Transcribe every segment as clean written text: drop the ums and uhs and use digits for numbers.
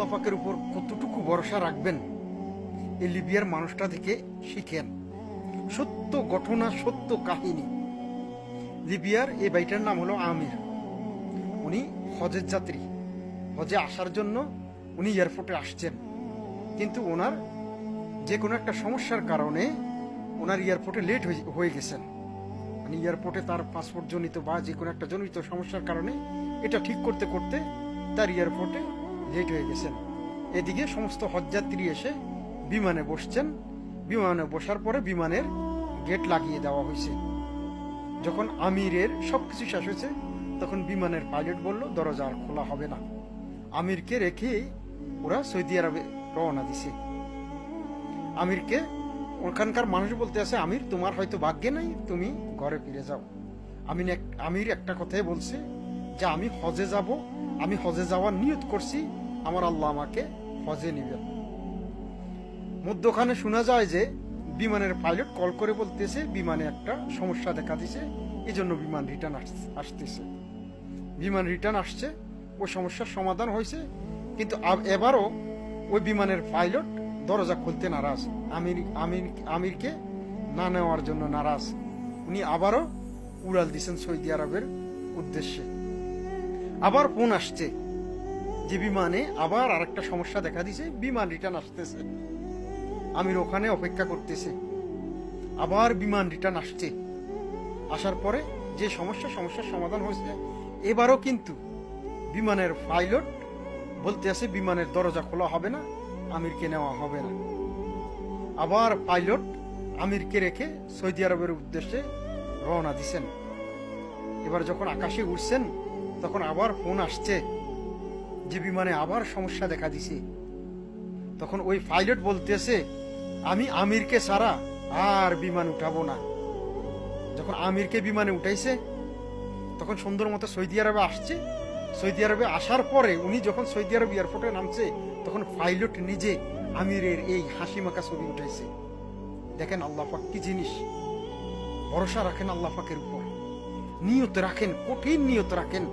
আল্লাহ পাকের উপর কতটুকু ভরসা রাখবেন এই লিবিয়ার মানুষটা থেকে শিখেন। সত্য ঘটনা, সত্য কাহিনী। লিবিয়ার এই ভাইটার নাম হলো আমির। উনি হজের যাত্রী। হজে আসার জন্য উনি এয়ারপোর্টে আসছেন, কিন্তু ওনার যে কোনো একটা সমস্যার কারণে ওনার এয়ারপোর্টে লেট হয়ে গেছেন। মানে এয়ারপোর্টে তার পাসপোর্ট জনিত বা যে কোনো একটা জনিত সমস্যার কারণে এটা ঠিক করতে করতে তার এয়ারপোর্টে লেট হয়ে গেছেন। এদিকে সমস্ত হজযাত্রী এসে বিমানে বসছেন। বিমানে বসার পরে বিমানের গেট লাগিয়ে দেওয়া হয়েছে। যখন আমিরের সবকিছু শেষ হয়েছে তখন বিমানের পাইলট বলল দরজা আর খোলা হবে না। আমিরকে রেখে ওরা সৌদি আরবে রওনা দিছে। আমিরকে ওখানকার মানুষ বলতে আছে, আমির তোমার হয়তো ভাগ্যে নাই, তুমি ঘরে ফিরে যাও। আমির একটা কথাই বলছে যে আমি হজে যাব, আমি হজে যাওয়ার নিয়ত করছি, আমার আল্লাহ আমাকে হজে নিবেন। মধ্যখানে শোনা যায় যে বিমানের পাইলট কল করে বলতেছে বিমানে একটা সমস্যা দেখা দিছে, এই জন্য বিমান রিটার্ন আসতেছে। বিমান রিটার্ন আসছে, ওই সমস্যার সমাধান হয়েছে, কিন্তু এবারও ওই বিমানের পাইলট দরজা খুলতে নারাজ। আমিরকে না নেওয়ার জন্য নারাজ। উনি আবারও উড়াল দিচ্ছেন সৌদি আরবের উদ্দেশ্যে। আবার ফোন আসছে যে বিমানে আবার আরেকটা সমস্যা দেখা দিছে, বিমান রিটার্ন আসতেছে। আমির ওখানে অপেক্ষা করতেছে। আবার বিমান রিটার্ন আসছে। আসার পরে যে সমস্যার সমাধান হয়েছে, এবারও কিন্তু বিমানের পাইলট বলতে আছে বিমানের দরজা খোলা হবে না, আমিরকে নেওয়া হবে না। আবার পাইলট আমিরকে রেখে সৌদি আরবের উদ্দেশ্যে রওনা দিছেন। এবার যখন আকাশে উঠছেন তখন আবার ফোন আসছে যে বিমানে আবার সমস্যা দেখা দিছে। তখন ওই পাইলট বলতেছে আমি আমিরকে ছাড়া আর বিমান উঠাবো না। যখন আমিরকে বিমানে উঠাইছে তখন সুন্দর মতো সৌদি আরবে আসছে। সৌদি আরবে আসার পরে উনি যখন সৌদি আরব এয়ারপোর্টে নামছে তখন পাইলট নিজে আমিরের এই হাসি মাখা ছবি উঠাইছে। দেখেন আল্লাহ পাক কি জিনিস। ভরসা রাখেন আল্লাহ পাকের উপর, নিয়ত রাখেন, কঠিন নিয়ত রাখেন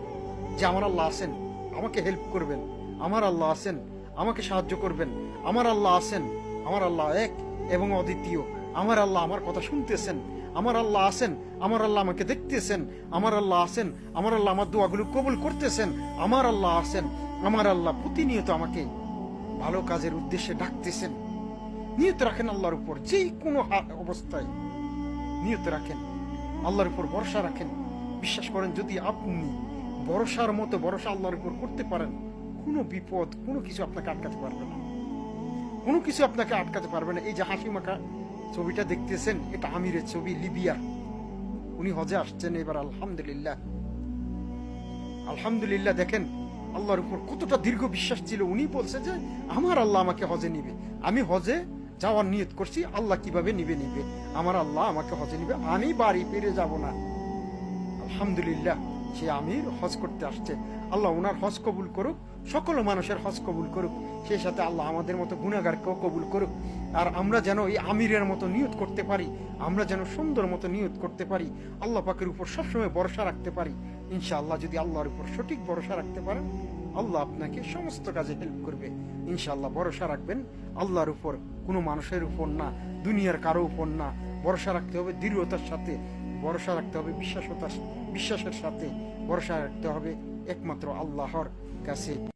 যে আমার আল্লাহ আছেন, আমাকে হেল্প করবেন, আমার আল্লাহ আছেন, আমাকে সাহায্য করবেন, আমার আল্লাহ আছেন, আমার আল্লাহ এক এবং অদ্বিতীয়, আমার আল্লাহ আমার কথা শুনতেছেন, আমার আল্লাহ আছেন, আমার আল্লাহ আমাকে দেখতেছেন, আমার আল্লাহ আছেন, আমার আল্লাহ আমার দোয়াগুলো কবুল করতেছেন, আমার আল্লাহ আছেন, আমার আল্লাহ প্রতিনিয়ত আমাকে ভালো কাজের উদ্দেশ্যে ডাকতেছেন। নিয়ত রাখেন আল্লাহর উপর, যে কোনো অবস্থায় নিয়ত রাখেন, আল্লাহর উপর ভরসা রাখেন। বিশ্বাস করেন যদি আপনি ভরসার মতো ভরসা আল্লাহর উপর করতে পারেন, কোনো বিপদ, কোনো কিছু আপনাকে আটকাতে পারবে না, কোনো কিছু আপনাকে আটকাতে পারবে না। এই যে হাসি মাখা ছবিটা দেখতেছেন, এটা আমিরের ছবি, লিবিয়া। উনি হজে আসছেন এবার। আলহামদুলিল্লাহ, আলহামদুলিল্লাহ। দেখেন আল্লাহর উপর কতটা দীর্ঘ বিশ্বাস ছিল। উনি বলছে যে আমার আল্লাহ আমাকে হজে নিবে, আমি হজে যাওয়ার নিয়ত করছি, আল্লাহ কিভাবে নিবে, আমার আল্লাহ আমাকে হজে নিবে, আমি বাড়ি ফিরে যাব না। আলহামদুলিল্লাহ, সে আমির হজ করতে আসছে। আল্লাহ ওনার হজ কবুল করুক, সকল মানুষের হজ কবুল করুক, সেই সাথে আল্লাহ আমাদের মতো গুনাহগারকেও কবুল করুক। আর আমরা যেন এই আমিরের মতো নিয়ত করতে পারি, আমরা যেন সুন্দর মতো নিয়ত করতে পারি, আল্লাহ পাকের উপর সবসময় ভরসা রাখতে পারি। ইনশাআল্লাহ যদি আল্লাহর উপর সঠিক ভরসা রাখতে পারেন, আল্লাহ আপনাকে সমস্ত কাজে হেল্প করবে। ইনশাআল্লাহ ভরসা রাখবেন আল্লাহর উপর, কোনো মানুষের উপর না, দুনিয়ার কারো উপর না। ভরসা রাখতে হবে দৃঢ়তার সাথে, ভরসা রাখতে হবে বিশ্বাসের সাথে, ভরসা রাখতে হবে একমাত্র আল্লাহর কাছে।